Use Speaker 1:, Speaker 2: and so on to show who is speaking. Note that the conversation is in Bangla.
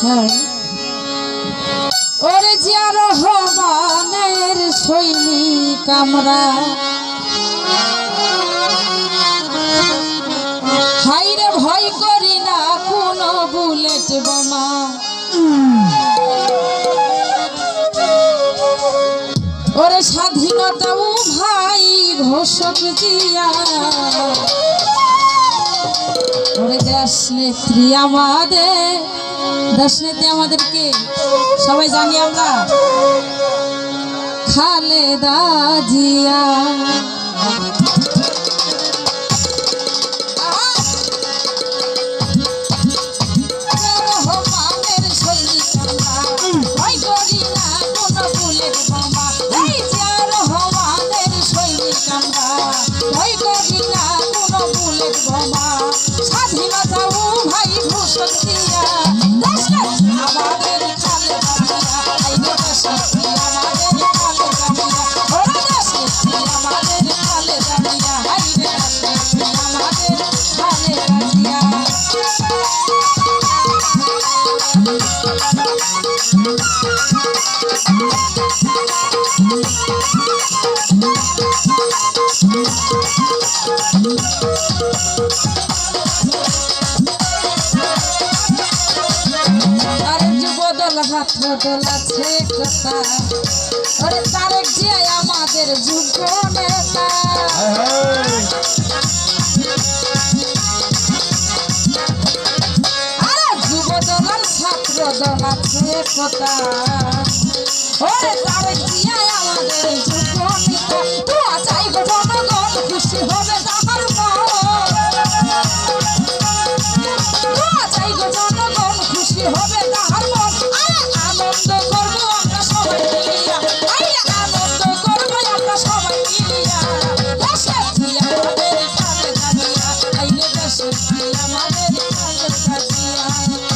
Speaker 1: হ্যাঁ ওরে জিয়া রহমানের সৈনিক আমরা হাইরে ভয় করি না কোনো বুলেট বোমা ওরে স্বাধীনতা ও ভাই ঘোষক দিয়া ওরে দেশ নেত্রী আমাদেরকে সবাই জানি আমরা খালেদা জিয়া স্বাধীনতা ও ভাই ঘোষক দিয়া আমাদের খালেদা জিয়া আইনে দেশ নেত্রী আমাদের খালেদা জিয়া ওরে দেশ নেত্রী আমাদের খালেদা জিয়া আইনে দেশ নেত্রী আমাদের খালেদা জিয়া ছাত্র দল আছে কথা ওরে তারেক জিয়া আমাদের যুব নেতা আরে যুব দল আর ছাত্র দল আছে কথা ওরে তারেক জিয়া আমাদের যুব নেতা দোয়া চাইব জনগণ খুশি হবে তাহার দোয়া চাইব জনগণ খুশি হবে তাহার আনন্দ করবো আমরা সবাই মিলিয়া আনন্দ করবো আমরা সবাই মিলিয়া দেশের জিয়া আমাদের খালেদা জিয়া আইনে দেশের জিয়া আমাদের খালেদা জিয়া